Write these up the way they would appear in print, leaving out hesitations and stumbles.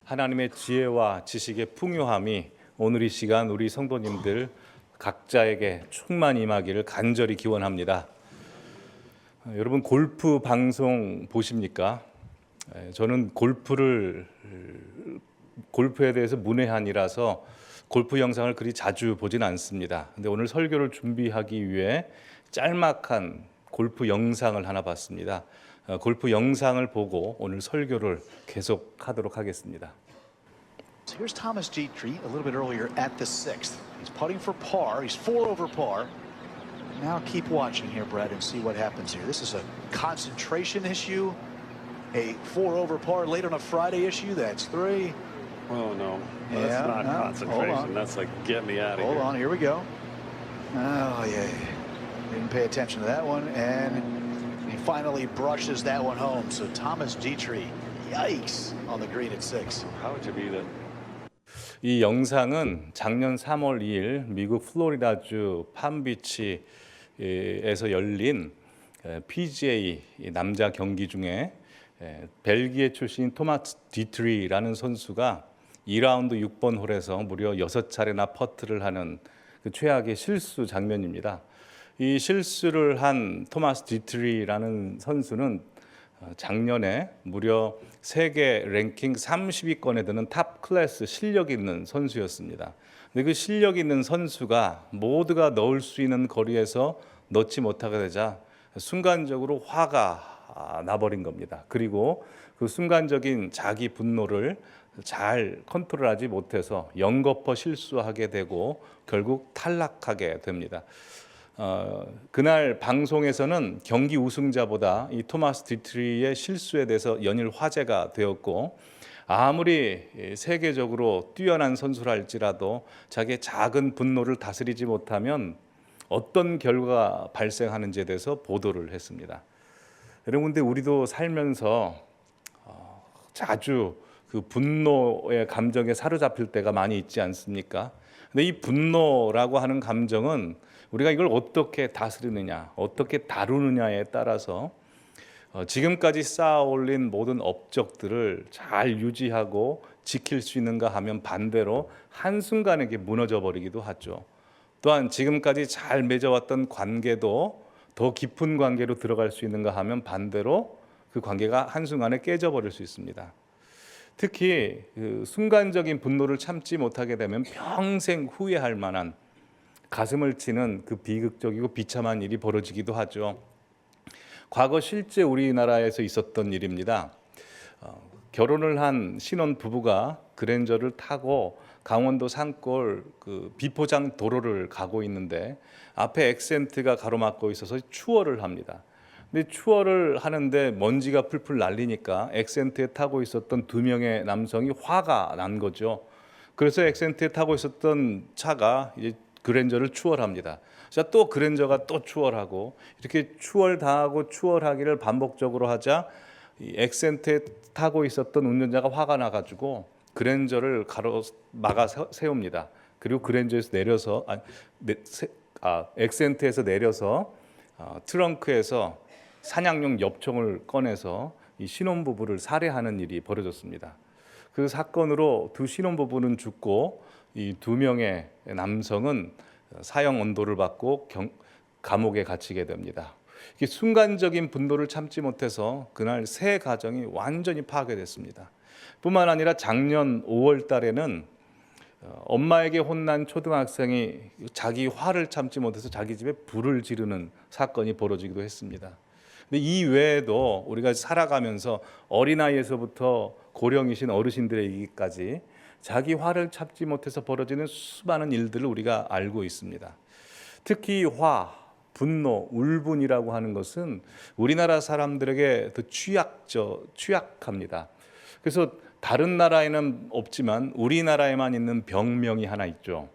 하나님의 지혜와 지식의 풍요함이 오늘 이 시간 우리 성도님들 각자에게 충만히 임하기를 간절히 기원합니다. 여러분 골프 방송 보십니까? 저는 골프에 대해서 문외한이라서 골프 영상을 그리 자주 보진 않습니다. 근데 오늘 설교를 준비하기 위해 짤막한 골프 영상을 하나 봤습니다. 골프 영상을 보고 오늘 설교를 계속하도록 하겠습니다. Here's Thomas Dietrich a little bit earlier at the sixth. He's putting for par. He's 4 over par. Now keep watching here, Brett, and see what happens here. This is a concentration issue. A 4 over par late on a Friday issue. That's 3. Oh, no. That's not concentration. That's like, get me out of here. Hold on. Here we go. Oh, yeah. Didn't pay attention to that one. And he finally brushes that one home. So Thomas Dietrich, yikes, on the green at 6. How would you be that? 이 영상은 작년 3월 2일 미국 플로리다주 팜비치에서 열린 PGA 남자 경기 중에 벨기에 출신인 토마스 디트리라는 선수가 2라운드 6번 홀에서 무려 6차례나 퍼트를 하는 그 최악의 실수 장면입니다. 이 실수를 한 토마스 디트리라는 선수는 작년에 무려 세계 랭킹 30위권에 드는 탑 클래스 실력 있는 선수였습니다. 근데 그 실력 있는 선수가 모두가 넣을 수 있는 거리에서 넣지 못하게 되자 순간적으로 화가 나버린 겁니다. 그리고 그 순간적인 자기 분노를 잘 컨트롤하지 못해서 연거푸 실수하게 되고 결국 탈락하게 됩니다. 그날 방송에서는 경기 우승자보다 이 토마스 디트리의 실수에 대해서 연일 화제가 되었고, 아무리 세계적으로 뛰어난 선수라 할지라도 자기의 작은 분노를 다스리지 못하면 어떤 결과가 발생하는지에 대해서 보도를 했습니다. 여러분, 근데 우리도 살면서 자주 그 분노의 감정에 사로잡힐 때가 많이 있지 않습니까? 근데 이 분노라고 하는 감정은 우리가 이걸 어떻게 다스리느냐, 어떻게 다루느냐에 따라서 지금까지 쌓아올린 모든 업적들을 잘 유지하고 지킬 수 있는가 하면 반대로 한순간에 무너져 버리기도 하죠. 또한 지금까지 잘 맺어왔던 관계도 더 깊은 관계로 들어갈 수 있는가 하면 반대로 그 관계가 한순간에 깨져버릴 수 있습니다. 특히 그 순간적인 분노를 참지 못하게 되면 평생 후회할 만한 가슴을 치는 그 비극적이고 비참한 일이 벌어지기도 하죠. 과거 실제 우리나라에서 있었던 일입니다. 결혼을 한 신혼 부부가 그랜저를 타고 강원도 산골 그 비포장 도로를 가고 있는데 앞에 액센트가 가로막고 있어서 추월을 합니다. 근데 추월을 하는데 먼지가 풀풀 날리니까 액센트에 타고 있었던 2명의 남성이 화가 난 거죠. 그래서 액센트에 타고 있었던 차가 이제 그랜저를 추월합니다. 자, 또 그랜저가 또 추월하고 이렇게 추월당하고 추월하기를 반복적으로 하자 이 액센트에 타고 있었던 운전자가 화가 나가지고 그랜저를 막아 세웁니다. 그리고 그랜저에서 내려서 액센트에서 내려서 트렁크에서 사냥용 엽총을 꺼내서 이 신혼부부를 살해하는 일이 벌어졌습니다. 그 사건으로 두 신혼부부는 죽고 이 2명의 남성은 사형 언도를 받고 감옥에 갇히게 됩니다. 이게 순간적인 분노를 참지 못해서 그날 세 가정이 완전히 파괴됐습니다. 뿐만 아니라 작년 5월 달에는 엄마에게 혼난 초등학생이 자기 화를 참지 못해서 자기 집에 불을 지르는 사건이 벌어지기도 했습니다. 근데 이 외에도 우리가 살아가면서 어린아이에서부터 고령이신 어르신들의 얘기까지 자기 화를 참지 못해서 벌어지는 수많은 일들을 우리가 알고 있습니다. 특히 화, 분노, 울분이라고 하는 것은 우리나라 사람들에게 더 취약합니다. 그래서 다른 나라에는 없지만 우리나라에만 있는 병명이 하나 있죠.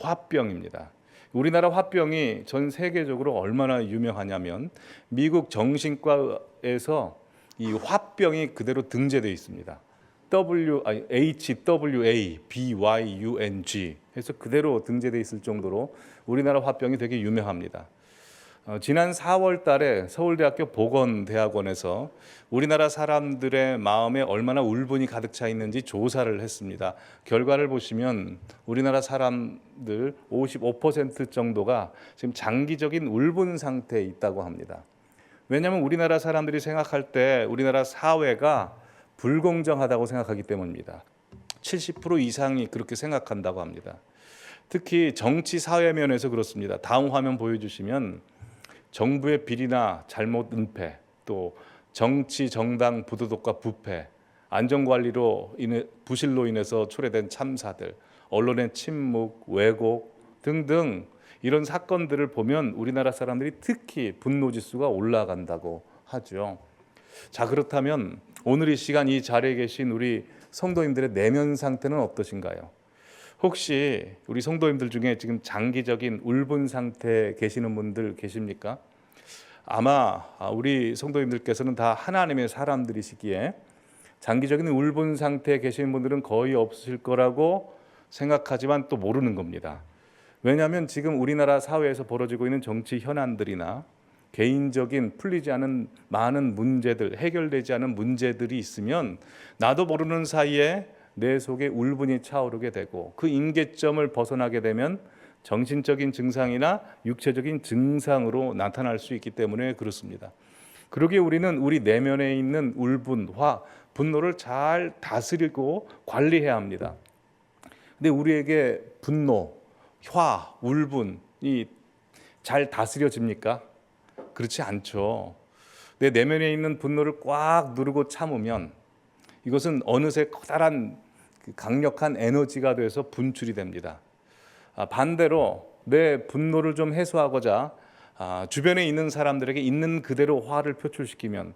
화병입니다. 우리나라 화병이 전 세계적으로 얼마나 유명하냐면 미국 정신과에서 이 화병이 그대로 등재되어 있습니다. HWABYUNG 해서 그대로 등재되어 있을 정도로 우리나라 화병이 되게 유명합니다. 지난 4월 달에 서울대학교 보건대학원에서 우리나라 사람들의 마음에 얼마나 울분이 가득 차 있는지 조사를 했습니다. 결과를 보시면 우리나라 사람들 55% 정도가 지금 장기적인 울분 상태에 있다고 합니다. 왜냐하면 우리나라 사람들이 생각할 때 우리나라 사회가 불공정하다고 생각하기 때문입니다. 70% 이상이 그렇게 생각한다고 합니다. 특히 정치 사회 면에서 그렇습니다. 다음 화면 보여주시면 정부의 비리나 잘못 은폐, 또 정치 정당 부도덕과 부패, 안전관리로 부실로 인해서 초래된 참사들, 언론의 침묵, 왜곡 등등 이런 사건들을 보면 우리나라 사람들이 특히 분노지수가 올라간다고 하죠. 자, 그렇다면 오늘 이 시간 이 자리에 계신 우리 성도님들의 내면 상태는 어떠신가요? 혹시 우리 성도님들 중에 지금 장기적인 울분 상태에 계시는 분들 계십니까? 아마 우리 성도님들께서는 다 하나님의 사람들이시기에 장기적인 울분 상태에 계시는 분들은 거의 없으실 거라고 생각하지만 또 모르는 겁니다. 왜냐하면 지금 우리나라 사회에서 벌어지고 있는 정치 현안들이나 개인적인 풀리지 않은 많은 문제들, 해결되지 않은 문제들이 있으면 나도 모르는 사이에 내 속에 울분이 차오르게 되고 그 임계점을 벗어나게 되면 정신적인 증상이나 육체적인 증상으로 나타날 수 있기 때문에 그렇습니다. 그러기에 우리는 우리 내면에 있는 울분, 화, 분노를 잘 다스리고 관리해야 합니다. 근데 우리에게 분노, 화, 울분이 잘 다스려집니까? 그렇지 않죠. 내 내면에 있는 분노를 꽉 누르고 참으면 이것은 어느새 커다란 강력한 에너지가 돼서 분출이 됩니다. 반대로 내 분노를 좀 해소하고자 주변에 있는 사람들에게 있는 그대로 화를 표출시키면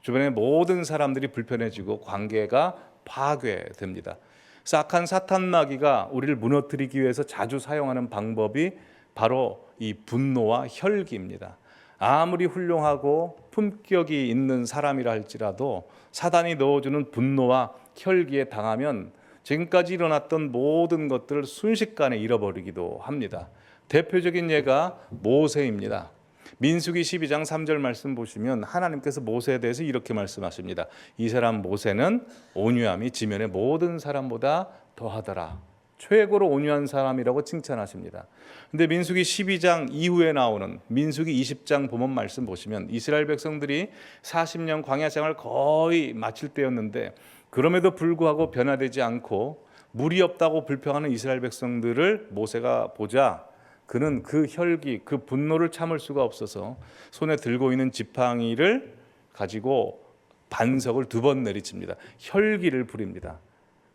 주변의 모든 사람들이 불편해지고 관계가 파괴됩니다. 그래서 악한 사탄 마귀가 우리를 무너뜨리기 위해서 자주 사용하는 방법이 바로 이 분노와 혈기입니다. 아무리 훌륭하고 품격이 있는 사람이라 할지라도 사단이 넣어주는 분노와 혈기에 당하면 지금까지 일어났던 모든 것들을 순식간에 잃어버리기도 합니다. 대표적인 예가 모세입니다. 민수기 12장 3절 말씀 보시면 하나님께서 모세에 대해서 이렇게 말씀하십니다. 이 사람 모세는 온유함이 지면의 모든 사람보다 더하더라. 최고로 온유한 사람이라고 칭찬하십니다. 근데 민수기 12장 이후에 나오는 민수기 20장 보면 말씀 보시면 이스라엘 백성들이 40년 광야 생활을 거의 마칠 때였는데 그럼에도 불구하고 변화되지 않고 물이 없다고 불평하는 이스라엘 백성들을 모세가 보자 그는 그 혈기, 그 분노를 참을 수가 없어서 손에 들고 있는 지팡이를 가지고 반석을 2번 내리칩니다. 혈기를 부립니다.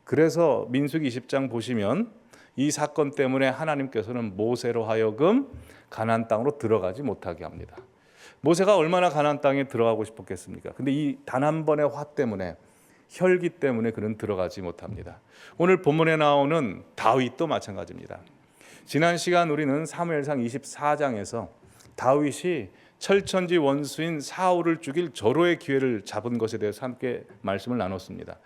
그래서 민수기 20장 보시면 이 사건 때문에 하나님께서는 모세로 하여금 가나안 땅으로 들어가지 못하게 합니다. 모세가 얼마나 가나안 땅에 들어가고 싶었겠습니까? 근데 이 단 한 번의 화 때문에 혈기 때문에 그는 들어가지 못합니다. 오늘 본문에 나오는 다윗도 마찬가지입니다. 지난 시간 우리는 사무엘상 24장에서 다윗이 철천지 원수인 사울을 죽일 절호의 기회를 잡은 것에 대해서 함께 말씀을 나눴습니다.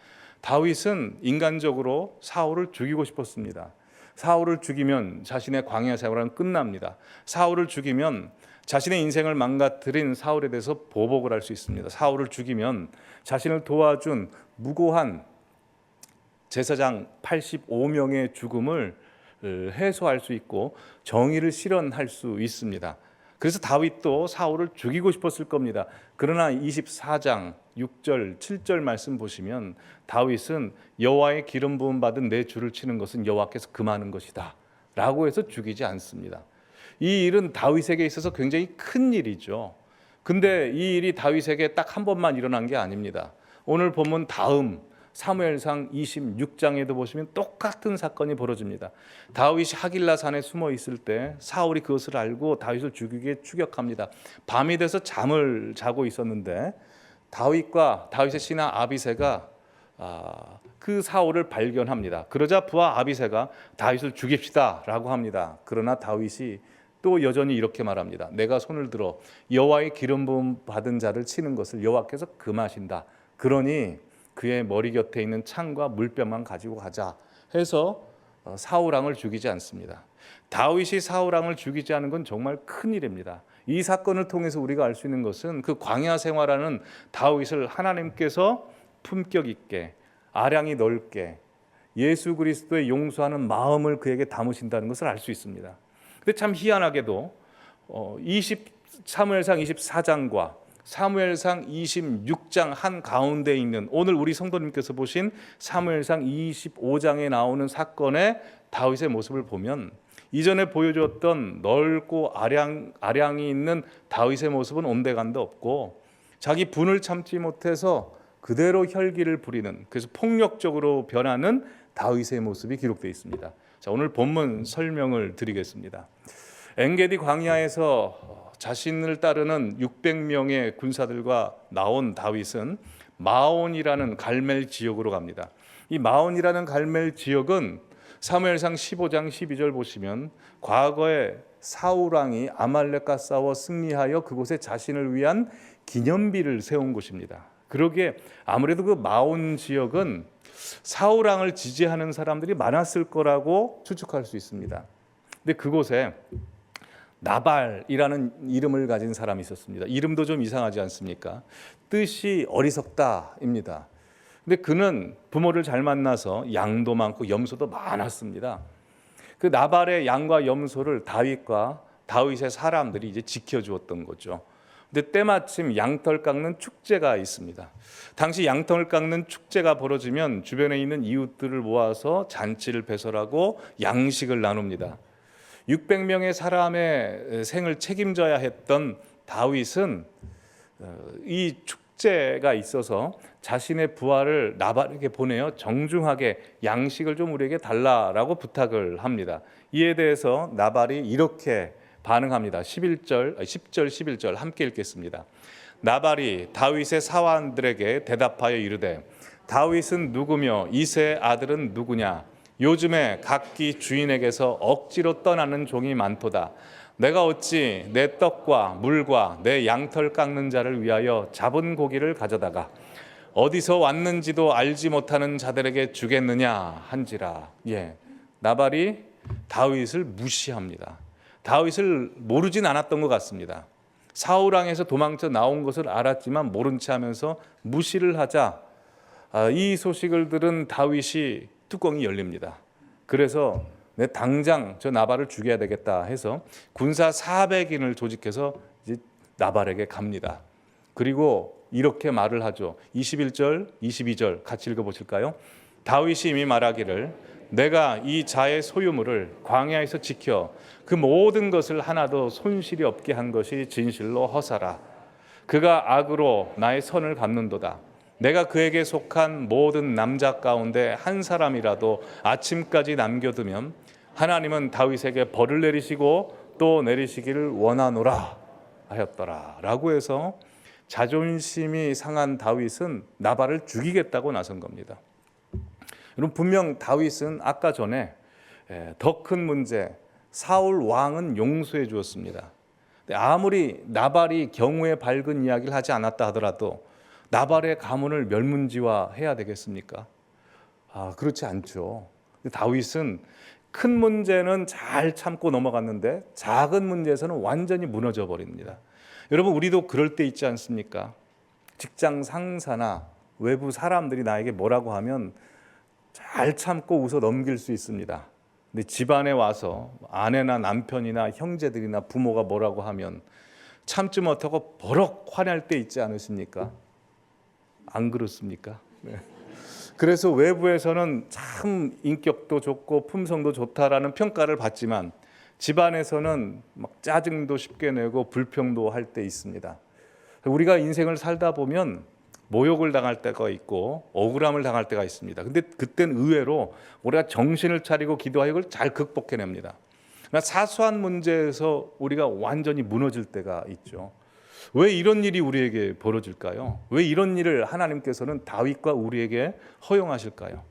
다윗은 인간적으로 사울을 죽이고 싶었습니다. 사울을 죽이면 자신의 광야 생활은 끝납니다. 사울을 죽이면 자신의 인생을 망가뜨린 사울에 대해서 보복을 할 수 있습니다. 사울을 죽이면 자신을 도와준 무고한 제사장 85명의 죽음을 해소할 수 있고 정의를 실현할 수 있습니다. 그래서 다윗도 사울을 죽이고 싶었을 겁니다. 그러나 24장 6절 7절 말씀 보시면 다윗은 여호와의 기름 부음 받은 내 주를 치는 것은 여호와께서 금하는 것이다 라고 해서 죽이지 않습니다. 이 일은 다윗에게 있어서 굉장히 큰 일이죠. 근데 이 일이 다윗에게 딱 한 번만 일어난 게 아닙니다. 오늘 본문 다음 사무엘상 26장에도 보시면 똑같은 사건이 벌어집니다. 다윗이 하길라 산에 숨어 있을 때 사울이 그것을 알고 다윗을 죽이게 추격합니다. 밤이 돼서 잠을 자고 있었는데 다윗과 다윗의 신하 아비새가 그 사울을 발견합니다. 그러자 부하 아비새가 다윗을 죽입시다 라고 합니다. 그러나 다윗이 또 여전히 이렇게 말합니다. 내가 손을 들어 여호와의 기름 부음 받은 자를 치는 것을 여호와께서 금하신다. 그러니 그의 머리 곁에 있는 창과 물병만 가지고 가자 해서 사울 왕을 죽이지 않습니다. 다윗이 사울 왕을 죽이지 않은 건 정말 큰일입니다. 이 사건을 통해서 우리가 알 수 있는 것은 그 광야 생활하는 다윗을 하나님께서 품격 있게 아량이 넓게 예수 그리스도의 용서하는 마음을 그에게 담으신다는 것을 알 수 있습니다. 근데 참 희한하게도 사무엘상 24장과 사무엘상 26장 한 가운데 있는 오늘 우리 성도님께서 보신 사무엘상 25장에 나오는 사건의 다윗의 모습을 보면 이전에 보여주었던 넓고 아량이 있는 다윗의 모습은 온데간데 없고 자기 분을 참지 못해서 그대로 혈기를 부리는, 그래서 폭력적으로 변하는 다윗의 모습이 기록되어 있습니다. 자, 오늘 본문 설명을 드리겠습니다. 엔게디 광야에서 자신을 따르는 600명의 군사들과 나온 다윗은 마온이라는 갈멜 지역으로 갑니다. 이 마온이라는 갈멜 지역은 사무엘상 15장 12절 보시면 과거에 사울 왕이 아말렉과 싸워 승리하여 그곳에 자신을 위한 기념비를 세운 곳입니다. 그러기에 아무래도 그 마온 지역은 사울 왕을 지지하는 사람들이 많았을 거라고 추측할 수 있습니다. 근데 그곳에 나발이라는 이름을 가진 사람이 있었습니다. 이름도 좀 이상하지 않습니까? 뜻이 어리석다입니다. 근데 그는 부모를 잘 만나서 양도 많고 염소도 많았습니다. 그 나발의 양과 염소를 다윗의 사람들이 이제 지켜주었던 거죠. 근데 때마침 양털 깎는 축제가 있습니다. 당시 양털 깎는 축제가 벌어지면 주변에 있는 이웃들을 모아서 잔치를 배설하고 양식을 나눕니다. 600명의 사람의 생을 책임져야 했던 다윗은 이 축제가 있어서 자신의 부하를 나발에게 보내어 정중하게 양식을 좀 우리에게 달라라고 부탁을 합니다. 이에 대해서 나발이 이렇게 반응합니다. 10절 11절 함께 읽겠습니다. 나발이 다윗의 사환들에게 대답하여 이르되 다윗은 누구며 이새의 아들은 누구냐? 요즘에 각기 주인에게서 억지로 떠나는 종이 많도다. 내가 어찌 내 떡과 물과 내 양털 깎는 자를 위하여 잡은 고기를 가져다가 어디서 왔는지도 알지 못하는 자들에게 주겠느냐 한지라. 나발이 다윗을 무시합니다. 다윗을 모르진 않았던 것 같습니다. 사울 왕에서 도망쳐 나온 것을 알았지만 모른 체 하면서 무시를 하자 이 소식을 들은 다윗이 뚜껑이 열립니다. 그래서 내 당장 저 나발을 죽여야 되겠다 해서 군사 400인을 조직해서 이제 나발에게 갑니다. 그리고 이렇게 말을 하죠. 21절, 22절 같이 읽어보실까요? 다윗이 이미 말하기를 내가 이 자의 소유물을 광야에서 지켜 그 모든 것을 하나도 손실이 없게 한 것이 진실로 허사라. 그가 악으로 나의 선을 갚는도다. 내가 그에게 속한 모든 남자 가운데 한 사람이라도 아침까지 남겨두면 하나님은 다윗에게 벌을 내리시고 또 내리시기를 원하노라 하였더라 라고 해서 자존심이 상한 다윗은 나발을 죽이겠다고 나선 겁니다. 여러분, 분명 다윗은 아까 전에 더 큰 문제, 사울 왕은 용서해 주었습니다. 아무리 나발이 경우에 밝은 이야기를 하지 않았다 하더라도 나발의 가문을 멸문지화해야 되겠습니까? 그렇지 않죠. 다윗은 큰 문제는 잘 참고 넘어갔는데 작은 문제에서는 완전히 무너져 버립니다. 여러분, 우리도 그럴 때 있지 않습니까? 직장 상사나 외부 사람들이 나에게 뭐라고 하면 잘 참고 웃어 넘길 수 있습니다. 근데 집안에 와서 아내나 남편이나 형제들이나 부모가 뭐라고 하면 참지 못하고 버럭 화낼 때 있지 않으십니까? 안 그렇습니까? 네. 그래서 외부에서는 참 인격도 좋고 품성도 좋다라는 평가를 받지만 집안에서는 막 짜증도 쉽게 내고 불평도 할 때 있습니다. 우리가 인생을 살다 보면 모욕을 당할 때가 있고 억울함을 당할 때가 있습니다. 근데 그때는 의외로 우리가 정신을 차리고 기도하여 이걸 잘 극복해냅니다. 사소한 문제에서 우리가 완전히 무너질 때가 있죠. 왜 이런 일이 우리에게 벌어질까요? 왜 이런 일을 하나님께서는 다윗과 우리에게 허용하실까요?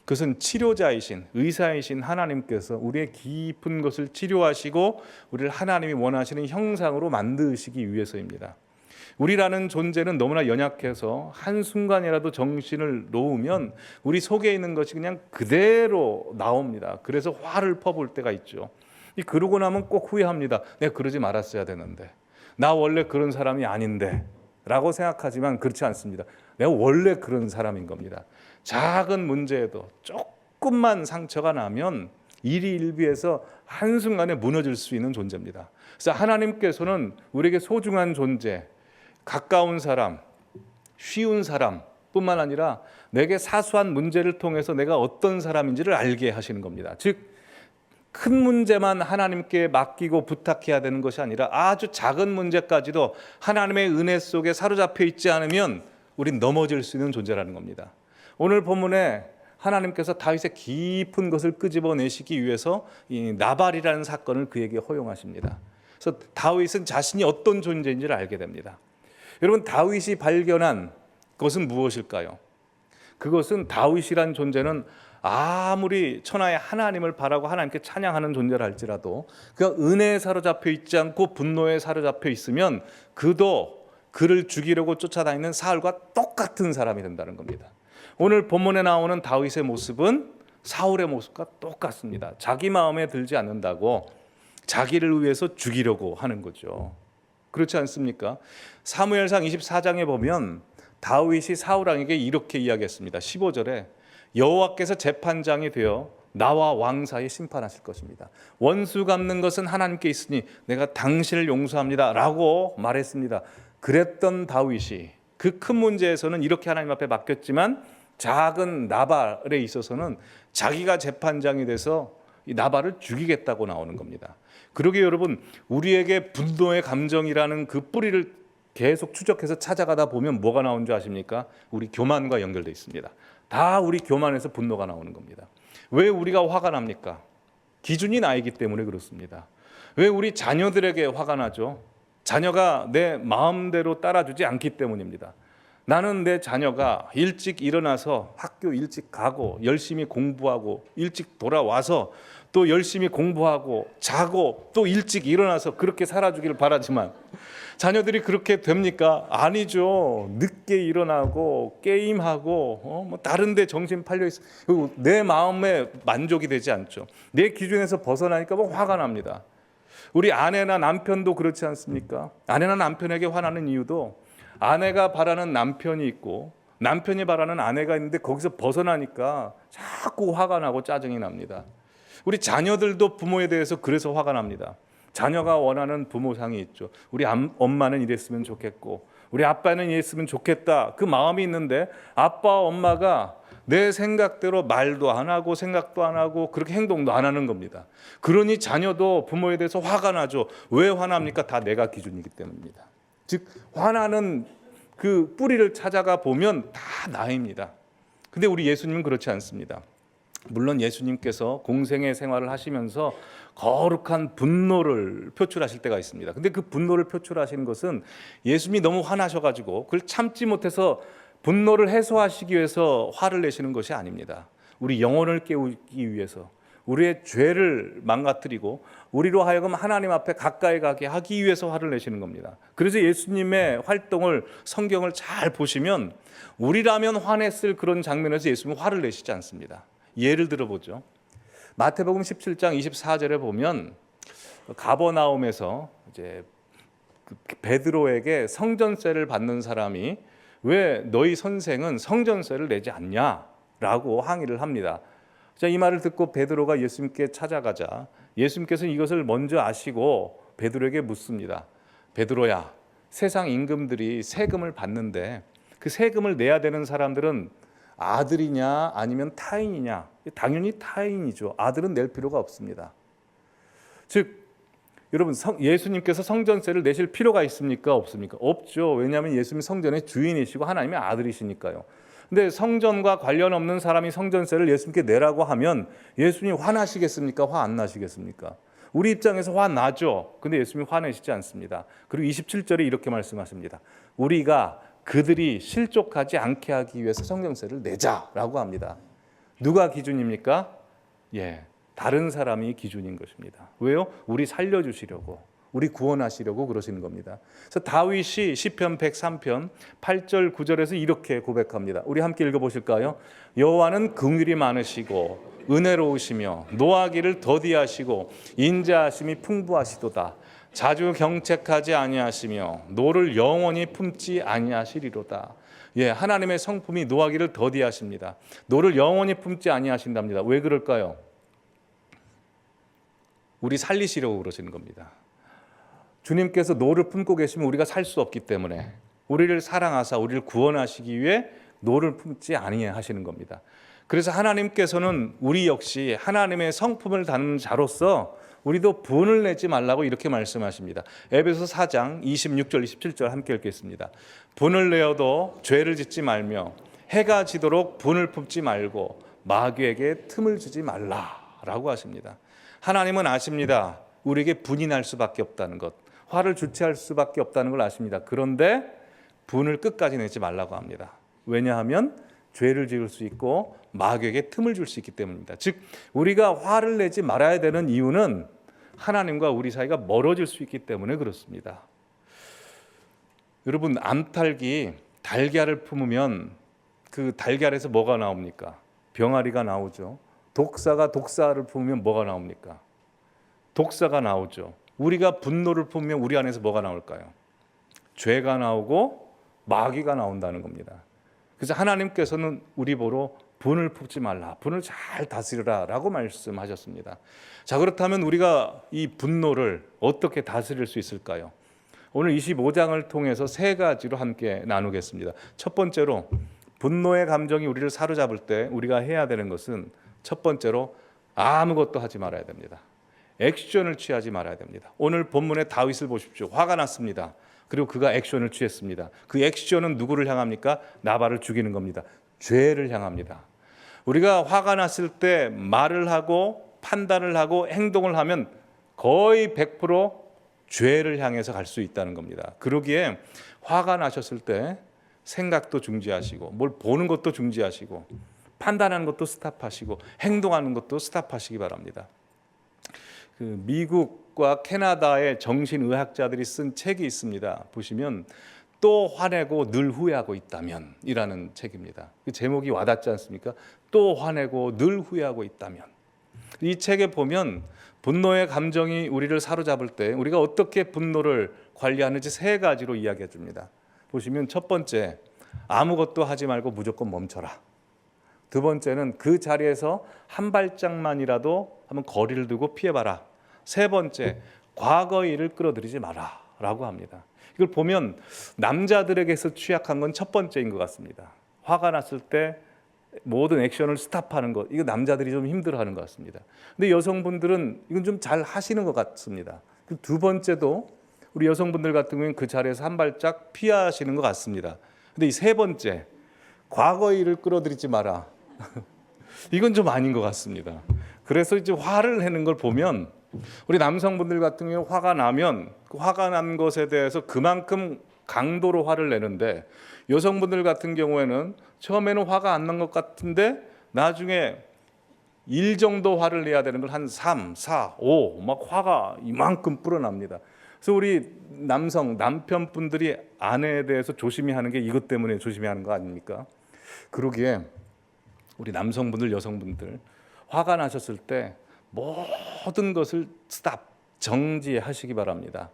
그것은 치료자이신, 의사이신 하나님께서 우리의 깊은 것을 치료하시고 우리를 하나님이 원하시는 형상으로 만드시기 위해서입니다. 우리라는 존재는 너무나 연약해서 한순간이라도 정신을 놓으면 우리 속에 있는 것이 그냥 그대로 나옵니다. 그래서 화를 퍼부을 때가 있죠. 그러고 나면 꼭 후회합니다. 내가 그러지 말았어야 되는데. 나 원래 그런 사람이 아닌데 라고 생각하지만 그렇지 않습니다. 내가 원래 그런 사람인 겁니다. 작은 문제에도 조금만 상처가 나면 일희일비해서 한순간에 무너질 수 있는 존재입니다. 그래서 하나님께서는 우리에게 소중한 존재, 가까운 사람, 쉬운 사람 뿐만 아니라 내게 사소한 문제를 통해서 내가 어떤 사람인지를 알게 하시는 겁니다. 즉 큰 문제만 하나님께 맡기고 부탁해야 되는 것이 아니라 아주 작은 문제까지도 하나님의 은혜 속에 사로잡혀 있지 않으면 우린 넘어질 수 있는 존재라는 겁니다. 오늘 본문에 하나님께서 다윗의 깊은 것을 끄집어내시기 위해서 이 나발이라는 사건을 그에게 허용하십니다. 그래서 다윗은 자신이 어떤 존재인지를 알게 됩니다. 여러분, 다윗이 발견한 것은 무엇일까요? 그것은 다윗이란 존재는 아무리 천하의 하나님을 바라고 하나님께 찬양하는 존재라 할지라도 그가 은혜에 사로잡혀 있지 않고 분노에 사로잡혀 있으면 그도 그를 죽이려고 쫓아다니는 사울과 똑같은 사람이 된다는 겁니다. 오늘 본문에 나오는 다윗의 모습은 사울의 모습과 똑같습니다. 자기 마음에 들지 않는다고 자기를 위해서 죽이려고 하는 거죠. 그렇지 않습니까? 사무엘상 24장에 보면 다윗이 사울 왕에게 이렇게 이야기했습니다. 15절에 여호와께서 재판장이 되어 나와 왕 사이에 심판하실 것입니다. 원수 갚는 것은 하나님께 있으니 내가 당신을 용서합니다 라고 말했습니다. 그랬던 다윗이 그 큰 문제에서는 이렇게 하나님 앞에 맡겼지만 작은 나발에 있어서는 자기가 재판장이 돼서 이 나발을 죽이겠다고 나오는 겁니다. 그러게 여러분, 우리에게 분노의 감정이라는 그 뿌리를 계속 추적해서 찾아가다 보면 뭐가 나오는 줄 아십니까? 우리 교만과 연결되어 있습니다. 다 우리 교만에서 분노가 나오는 겁니다. 왜 우리가 화가 납니까? 기준이 나이기 때문에 그렇습니다. 왜 우리 자녀들에게 화가 나죠? 자녀가 내 마음대로 따라주지 않기 때문입니다. 나는 내 자녀가 일찍 일어나서 학교 일찍 가고 열심히 공부하고 일찍 돌아와서 또 열심히 공부하고 자고 또 일찍 일어나서 그렇게 살아주기를 바라지만 자녀들이 그렇게 됩니까? 아니죠. 늦게 일어나고 게임하고 뭐 다른 데 정신 팔려 있어. 내 마음에 만족이 되지 않죠. 내 기준에서 벗어나니까 뭐 화가 납니다. 우리 아내나 남편도 그렇지 않습니까? 아내나 남편에게 화나는 이유도 아내가 바라는 남편이 있고 남편이 바라는 아내가 있는데 거기서 벗어나니까 자꾸 화가 나고 짜증이 납니다. 우리 자녀들도 부모에 대해서 그래서 화가 납니다. 자녀가 원하는 부모상이 있죠. 우리 엄마는 이랬으면 좋겠고 우리 아빠는 이랬으면 좋겠다. 그 마음이 있는데 아빠 엄마가 내 생각대로 말도 안 하고 생각도 안 하고 그렇게 행동도 안 하는 겁니다. 그러니 자녀도 부모에 대해서 화가 나죠. 왜 화납니까? 다 내가 기준이기 때문입니다. 즉 화나는 그 뿌리를 찾아가 보면 다 나입니다. 근데 우리 예수님은 그렇지 않습니다. 물론 예수님께서 공생의 생활을 하시면서 거룩한 분노를 표출하실 때가 있습니다. 근데 그 분노를 표출하시는 것은 예수님이 너무 화나셔가지고 그걸 참지 못해서 분노를 해소하시기 위해서 화를 내시는 것이 아닙니다. 우리 영혼을 깨우기 위해서 우리의 죄를 망가뜨리고 우리로 하여금 하나님 앞에 가까이 가게 하기 위해서 화를 내시는 겁니다. 그래서 예수님의 활동을 성경을 잘 보시면 우리라면 화냈을 그런 장면에서 예수님은 화를 내시지 않습니다. 예를 들어보죠. 마태복음 17장 24절에 보면 가버나움에서 이제 베드로에게 성전세를 받는 사람이 왜 너희 선생은 성전세를 내지 않냐라고 항의를 합니다. 자, 이 말을 듣고 베드로가 예수님께 찾아가자 예수님께서는 이것을 먼저 아시고 베드로에게 묻습니다. 베드로야, 세상 임금들이 세금을 받는데 그 세금을 내야 되는 사람들은 아들이냐 아니면 타인이냐? 당연히 타인이죠. 아들은 낼 필요가 없습니다. 즉 여러분, 예수님께서 성전세를 내실 필요가 있습니까? 없습니까? 없죠. 왜냐하면 예수님이 성전의 주인이시고 하나님의 아들이시니까요. 근데 성전과 관련 없는 사람이 성전세를 예수님께 내라고 하면 예수님이 화나시겠습니까? 화 안 나시겠습니까? 우리 입장에서 화나죠. 근데 예수님이 화내시지 않습니다. 그리고 27절에 이렇게 말씀하십니다. 우리가 그들이 실족하지 않게 하기 위해서 성전세를 내자라고 합니다. 누가 기준입니까? 다른 사람이 기준인 것입니다. 왜요? 우리 살려주시려고, 우리 구원하시려고 그러시는 겁니다. 그래서 다윗이 시편 103편 8절 9절에서 이렇게 고백합니다. 우리 함께 읽어보실까요? 여호와는 긍휼이 많으시고 은혜로우시며 노하기를 더디하시고 인자하심이 풍부하시도다. 자주 경책하지 아니하시며 노를 영원히 품지 아니하시리로다. 예, 하나님의 성품이 노하기를 더디하십니다. 노를 영원히 품지 아니하신답니다. 왜 그럴까요? 우리 살리시려고 그러시는 겁니다. 주님께서 노를 품고 계시면 우리가 살 수 없기 때문에 우리를 사랑하사 우리를 구원하시기 위해 노를 품지 아니하시는 겁니다. 그래서 하나님께서는 우리 역시 하나님의 성품을 다루는 자로서 우리도 분을 내지 말라고 이렇게 말씀하십니다. 에베소 4장 26절 27절 함께 읽겠습니다. 분을 내어도 죄를 짓지 말며 해가 지도록 분을 품지 말고 마귀에게 틈을 주지 말라라고 하십니다. 하나님은 아십니다. 우리에게 분이 날 수밖에 없다는 것, 화를 주체할 수밖에 없다는 걸 아십니다. 그런데 분을 끝까지 내지 말라고 합니다. 왜냐하면 죄를 지을 수 있고 마귀에게 틈을 줄 수 있기 때문입니다. 즉 우리가 화를 내지 말아야 되는 이유는 하나님과 우리 사이가 멀어질 수 있기 때문에 그렇습니다. 여러분, 암탉이 달걀을 품으면 그 달걀에서 뭐가 나옵니까? 병아리가 나오죠. 독사가 독사를 품으면 뭐가 나옵니까? 독사가 나오죠. 우리가 분노를 품으면 우리 안에서 뭐가 나올까요? 죄가 나오고 마귀가 나온다는 겁니다. 그래서 하나님께서는 우리 보러 분을 품지 말라, 분을 잘 다스리라 라고 말씀하셨습니다. 자, 그렇다면 우리가 이 분노를 어떻게 다스릴 수 있을까요? 오늘 25장을 통해서 세 가지로 함께 나누겠습니다. 첫 번째로 분노의 감정이 우리를 사로잡을 때 우리가 해야 되는 것은 첫 번째로 아무것도 하지 말아야 됩니다. 액션을 취하지 말아야 됩니다. 오늘 본문의 다윗을 보십시오. 화가 났습니다. 그리고 그가 액션을 취했습니다. 그 액션은 누구를 향합니까? 나발을 죽이는 겁니다. 죄를 향합니다. 우리가 화가 났을 때 말을 하고 판단을 하고 행동을 하면 거의 100% 죄를 향해서 갈 수 있다는 겁니다. 그러기에 화가 나셨을 때 생각도 중지하시고 뭘 보는 것도 중지하시고 판단하는 것도 스탑하시고 행동하는 것도 스탑하시기 바랍니다. 그 미국과 캐나다의 정신의학자들이 쓴 책이 있습니다. 보시면 또 화내고 늘 후회하고 있다면 이라는 책입니다. 그 제목이 와닿지 않습니까? 또 화내고 늘 후회하고 있다면. 이 책에 보면 분노의 감정이 우리를 사로잡을 때 우리가 어떻게 분노를 관리하는지 세 가지로 이야기해 줍니다. 보시면 첫 번째, 아무것도 하지 말고 무조건 멈춰라. 두 번째는 그 자리에서 한 발짝만이라도 한번 거리를 두고 피해봐라. 세 번째, 과거의 일을 끌어들이지 마라 라고 합니다. 이걸 보면 남자들에게서 취약한 건 첫 번째인 것 같습니다. 화가 났을 때 모든 액션을 스탑하는 것, 이거 남자들이 좀 힘들어하는 것 같습니다. 근데 여성분들은 이건 좀 잘 하시는 것 같습니다. 두 번째도 우리 여성분들 같은 경우는 그 자리에서 한 발짝 피하시는 것 같습니다. 근데 이 세 번째, 과거의 일을 끌어들이지 마라. 이건 좀 아닌 것 같습니다. 그래서 이제 화를 내는 걸 보면 우리 남성분들 같은 경우 화가 나면 그 화가 난 것에 대해서 그만큼 강도로 화를 내는데 여성분들 같은 경우에는 처음에는 화가 안 난 것 같은데 나중에 1 정도 화를 내야 되는 걸 한 3, 4, 5 막 화가 이만큼 불어납니다. 그래서 우리 남편분들이 아내에 대해서 조심히 하는 게 이것 때문에 조심히 하는 거 아닙니까? 그러기에 우리 남성분들, 여성분들 화가 나셨을 때 모든 것을 스탑, 정지하시기 바랍니다.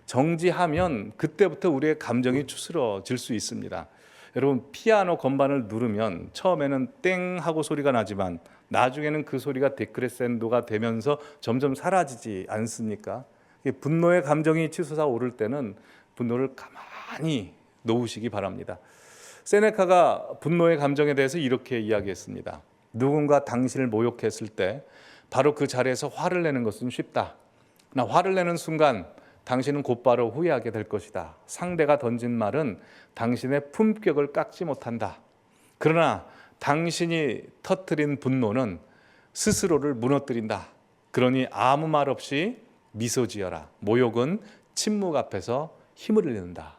정지하면 그때부터 우리의 감정이 추스러질 수 있습니다. 여러분, 피아노 건반을 누르면 처음에는 땡 하고 소리가 나지만 나중에는 그 소리가 데크레센도가 되면서 점점 사라지지 않습니까? 분노의 감정이 치솟아 오를 때는 분노를 가만히 놓으시기 바랍니다. 세네카가 분노의 감정에 대해서 이렇게 이야기했습니다. 누군가 당신을 모욕했을 때 바로 그 자리에서 화를 내는 것은 쉽다. 그러나 화를 내는 순간 당신은 곧바로 후회하게 될 것이다. 상대가 던진 말은 당신의 품격을 깎지 못한다. 그러나 당신이 터뜨린 분노는 스스로를 무너뜨린다. 그러니 아무 말 없이 미소 지어라. 모욕은 침묵 앞에서 힘을 잃는다.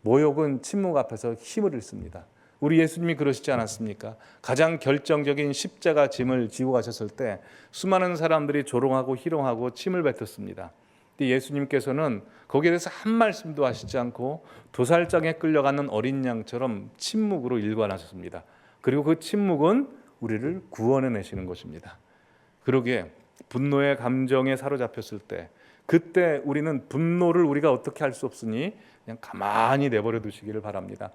모욕은 침묵 앞에서 힘을 잃습니다. 우리 예수님이 그러시지 않았습니까? 가장 결정적인 십자가 짐을 지고 가셨을 때 수많은 사람들이 조롱하고 희롱하고 침을 뱉었습니다. 근데 예수님께서는 거기에 대해서 한 말씀도 하시지 않고 도살장에 끌려가는 어린 양처럼 침묵으로 일관하셨습니다. 그리고 그 침묵은 우리를 구원해내시는 것입니다. 그러기에 분노의 감정에 사로잡혔을 때 그때 우리는 분노를 우리가 어떻게 할 수 없으니 그냥 가만히 내버려 두시기를 바랍니다.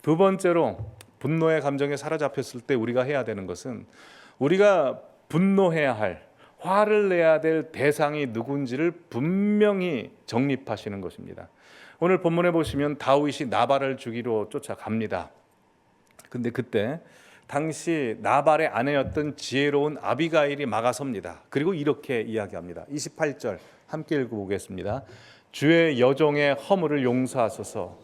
두 번째로 분노의 감정에 사로잡혔을 때 우리가 해야 되는 것은 우리가 분노해야 할, 화를 내야 될 대상이 누군지를 분명히 정립하시는 것입니다. 오늘 본문에 보시면 다윗이 나발을 죽이러 쫓아갑니다. 근데 그때 당시 나발의 아내였던 지혜로운 아비가일이 막아섭니다. 그리고 이렇게 이야기합니다. 28절 함께 읽어보겠습니다. 주의 여종의 허물을 용서하소서.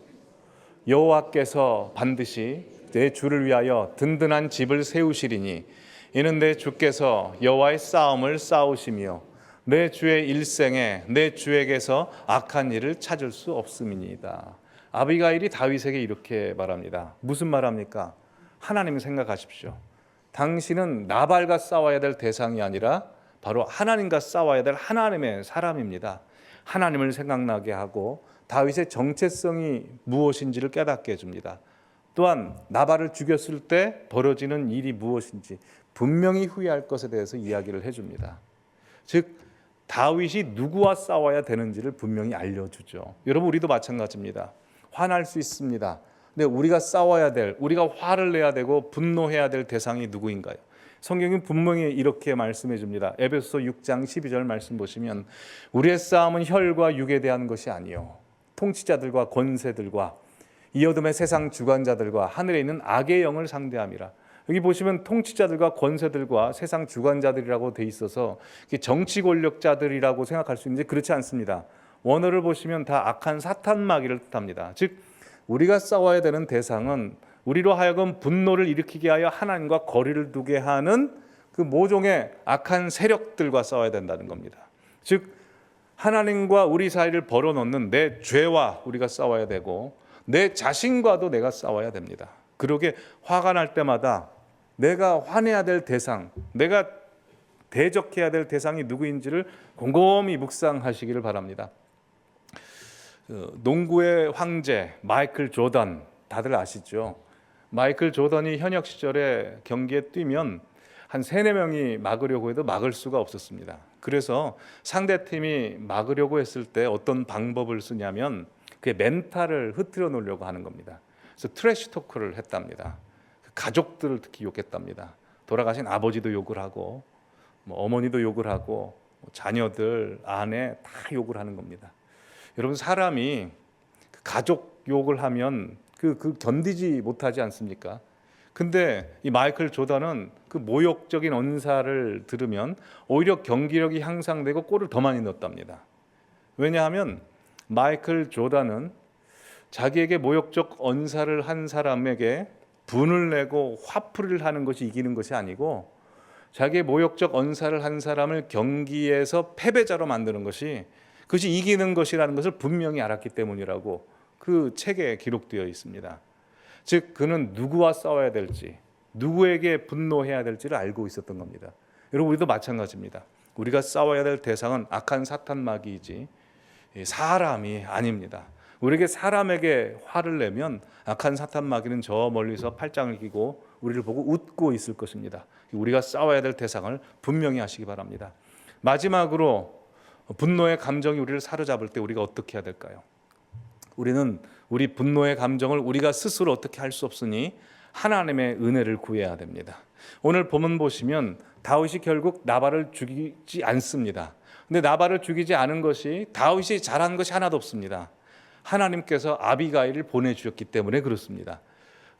여호와께서 반드시 내 주를 위하여 든든한 집을 세우시리니 이는 내 주께서 여호와의 싸움을 싸우시며 내 주의 일생에 내 주에게서 악한 일을 찾을 수 없음이니이다. 아비가일이 다윗에게 이렇게 말합니다. 무슨 말합니까? 하나님 생각하십시오. 당신은 나발과 싸워야 될 대상이 아니라 바로 하나님과 싸워야 될 하나님의 사람입니다. 하나님을 생각나게 하고 다윗의 정체성이 무엇인지를 깨닫게 해줍니다. 또한 나발을 죽였을 때 벌어지는 일이 무엇인지 분명히 후회할 것에 대해서 이야기를 해줍니다. 즉 다윗이 누구와 싸워야 되는지를 분명히 알려주죠. 여러분 우리도 마찬가지입니다. 화날 수 있습니다. 근데 우리가 싸워야 될, 우리가 화를 내야 되고 분노해야 될 대상이 누구인가요? 성경은 분명히 이렇게 말씀해 줍니다. 에베소서 6장 12절 말씀 보시면 우리의 싸움은 혈과 육에 대한 것이 아니요 통치자들과 권세들과 이 어둠의 세상 주관자들과 하늘에 있는 악의 영을 상대함이라. 여기 보시면 통치자들과 권세들과 세상 주관자들이라고 돼 있어서 정치 권력자들이라고 생각할 수 있는데 그렇지 않습니다. 원어를 보시면 다 악한 사탄 마귀를 뜻합니다. 즉 우리가 싸워야 되는 대상은 우리로 하여금 분노를 일으키게 하여 하나님과 거리를 두게 하는 그 모종의 악한 세력들과 싸워야 된다는 겁니다. 즉 하나님과 우리 사이를 벌어놓는 내 죄와 우리가 싸워야 되고 내 자신과도 내가 싸워야 됩니다. 그러게 화가 날 때마다 내가 화내야 될 대상, 내가 대적해야 될 대상이 누구인지를 곰곰이 묵상하시기를 바랍니다. 농구의 황제 마이클 조던 다들 아시죠? 마이클 조던이 현역 시절에 경기에 뛰면 한 3-4명이 막으려고 해도 막을 수가 없었습니다. 그래서 상대팀이 막으려고 했을 때 어떤 방법을 쓰냐면 그의 멘탈을 흐트려 놓으려고 하는 겁니다. 그래서 트래시 토크를 했답니다. 가족들을 특히 욕했답니다. 돌아가신 아버지도 욕을 하고 어머니도 욕을 하고 자녀들, 아내 다 욕을 하는 겁니다. 여러분 사람이 가족 욕을 하면 그 견디지 못하지 않습니까? 근데 이 마이클 조던은 그 모욕적인 언사를 들으면 오히려 경기력이 향상되고 골을 더 많이 넣었답니다. 왜냐하면 마이클 조던은 자기에게 모욕적 언사를 한 사람에게 분을 내고 화풀이를 하는 것이 이기는 것이 아니고 자기의 모욕적 언사를 한 사람을 경기에서 패배자로 만드는 것이 그것이 이기는 것이라는 것을 분명히 알았기 때문이라고 그 책에 기록되어 있습니다. 즉 그는 누구와 싸워야 될지, 누구에게 분노해야 될지를 알고 있었던 겁니다. 여러분 우리도 마찬가지입니다. 우리가 싸워야 될 대상은 악한 사탄 마귀이지 사람이 아닙니다. 우리에게 사람에게 화를 내면 악한 사탄 마귀는 저 멀리서 팔짱을 끼고 우리를 보고 웃고 있을 것입니다. 우리가 싸워야 될 대상을 분명히 하시기 바랍니다. 마지막으로 분노의 감정이 우리를 사로잡을 때 우리가 어떻게 해야 될까요? 우리는 우리 분노의 감정을 우리가 스스로 어떻게 할 수 없으니 하나님의 은혜를 구해야 됩니다. 오늘 본문 보시면 다윗이 결국 나발을 죽이지 않습니다. 근데 나발을 죽이지 않은 것이 다윗이 잘한 것이 하나도 없습니다. 하나님께서 아비가일을 보내주셨기 때문에 그렇습니다.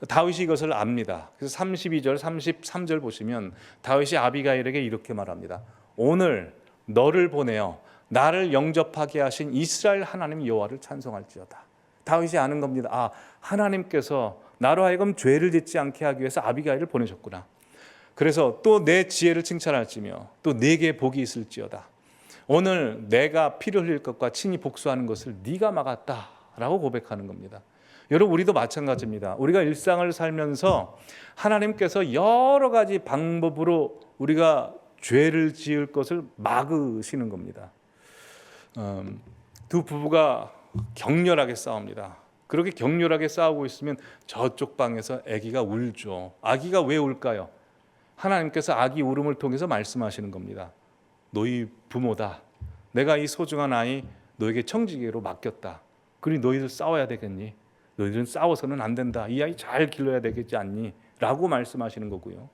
다윗이 이것을 압니다. 그래서 32절, 33절 보시면 다윗이 아비가일에게 이렇게 말합니다. 오늘 너를 보내어 나를 영접하게 하신 이스라엘 하나님 여호와를 찬송할지어다. 다윗이 아는 겁니다. 아, 하나님께서 나로 하여금 죄를 짓지 않게 하기 위해서 아비가일을 보내셨구나. 그래서 또 내 지혜를 칭찬할지며 또 내게 복이 있을지어다. 오늘 내가 피를 흘릴 것과 친히 복수하는 것을 네가 막았다라고 고백하는 겁니다. 여러분 우리도 마찬가지입니다. 우리가 일상을 살면서 하나님께서 여러 가지 방법으로 우리가 죄를 지을 것을 막으시는 겁니다. 두 부부가 격렬하게 싸웁니다. 그렇게 격렬하게 싸우고 있으면 저쪽 방에서 아기가 울죠. 아기가 왜 울까요? 하나님께서 아기 울음을 통해서 말씀하시는 겁니다. 너희 부모다. 내가 이 소중한 아이 너에게 청지기로 맡겼다. 그러니 너희들 싸워야 되겠니? 너희들은 싸워서는 안 된다. 이 아이 잘 길러야 되겠지 않니? 라고 말씀하시는 거고요.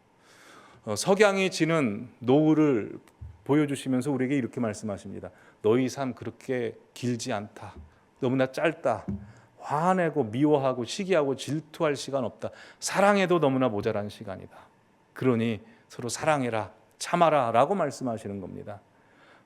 석양이 지는 노을을 보여주시면서 우리에게 이렇게 말씀하십니다. 너희 삶 그렇게 길지 않다. 너무나 짧다. 화내고 미워하고 시기하고 질투할 시간 없다. 사랑해도 너무나 모자란 시간이다. 그러니 서로 사랑해라, 참아라 라고 말씀하시는 겁니다.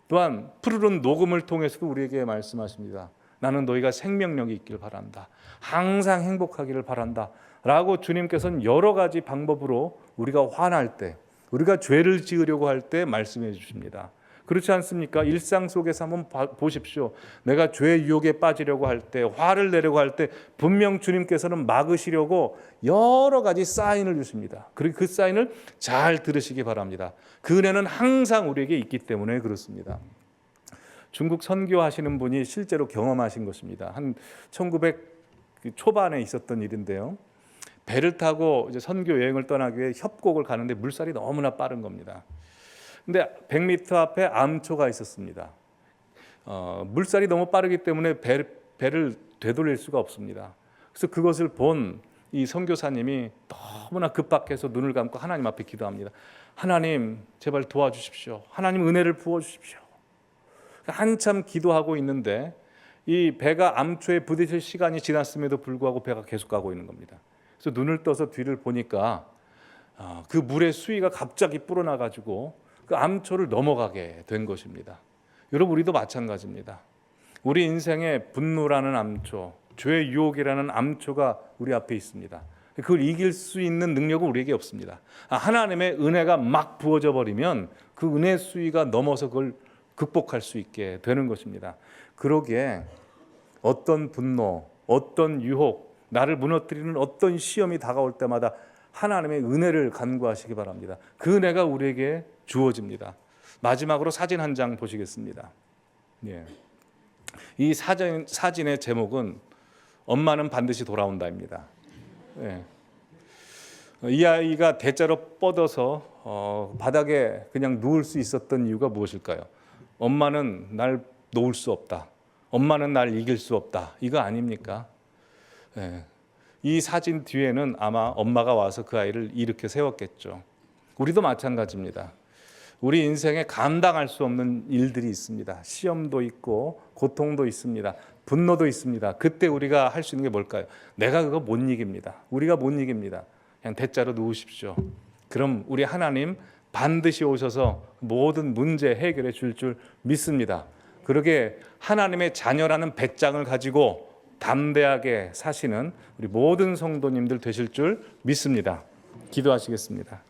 또한 푸르른 녹음을 통해서도 우리에게 말씀하십니다. 나는 너희가 생명력이 있길 바란다. 항상 행복하기를 바란다 라고 주님께서는 여러 가지 방법으로 우리가 화날 때, 우리가 죄를 지으려고 할 때 말씀해 주십니다. 그렇지 않습니까? 일상 속에서 한번 보십시오. 내가 죄의 유혹에 빠지려고 할 때, 화를 내려고 할 때 분명 주님께서는 막으시려고 여러 가지 사인을 주십니다. 그리고 그 사인을 잘 들으시기 바랍니다. 그 은혜는 항상 우리에게 있기 때문에 그렇습니다. 중국 선교하시는 분이 실제로 경험하신 것입니다. 한 1900 초반에 있었던 일인데요. 배를 타고 이제 선교 여행을 떠나기 위해 협곡을 가는데 물살이 너무나 빠른 겁니다. 근데 100m 앞에 암초가 있었습니다. 물살이 너무 빠르기 때문에 배를 되돌릴 수가 없습니다. 그래서 그것을 본 이 선교사님이 너무나 급박해서 눈을 감고 하나님 앞에 기도합니다. 하나님 제발 도와주십시오. 하나님 은혜를 부어주십시오. 한참 기도하고 있는데 이 배가 암초에 부딪힐 시간이 지났음에도 불구하고 배가 계속 가고 있는 겁니다. 그래서 눈을 떠서 뒤를 보니까 그 물의 수위가 갑자기 불어나가지고 그 암초를 넘어가게 된 것입니다. 여러분 우리도 마찬가지입니다. 우리 인생에 분노라는 암초, 죄의 유혹이라는 암초가 우리 앞에 있습니다. 그걸 이길 수 있는 능력은 우리에게 없습니다. 하나님의 은혜가 막 부어져 버리면 그 은혜 수위가 넘어서 그걸 극복할 수 있게 되는 것입니다. 그러기에 어떤 분노, 어떤 유혹, 나를 무너뜨리는 어떤 시험이 다가올 때마다 하나님의 은혜를 간구하시기 바랍니다. 그 은혜가 우리에게 주어집니다. 마지막으로 사진 한 장 보시겠습니다. 예. 이 사진의 제목은 엄마는 반드시 돌아온다입니다. 예. 이 아이가 대자로 뻗어서 바닥에 그냥 누울 수 있었던 이유가 무엇일까요? 엄마는 날 놓을 수 없다. 엄마는 날 이길 수 없다. 이거 아닙니까? 예. 이 사진 뒤에는 아마 엄마가 와서 그 아이를 이렇게 세웠겠죠. 우리도 마찬가지입니다. 우리 인생에 감당할 수 없는 일들이 있습니다. 시험도 있고 고통도 있습니다. 분노도 있습니다. 그때 우리가 할 수 있는 게 뭘까요? 내가 그거 못 이깁니다. 우리가 못 이깁니다. 그냥 대자로 누우십시오. 그럼 우리 하나님 반드시 오셔서 모든 문제 해결해 줄 믿습니다. 그러게 하나님의 자녀라는 배짱을 가지고 담대하게 사시는 우리 모든 성도님들 되실 줄 믿습니다. 기도하시겠습니다.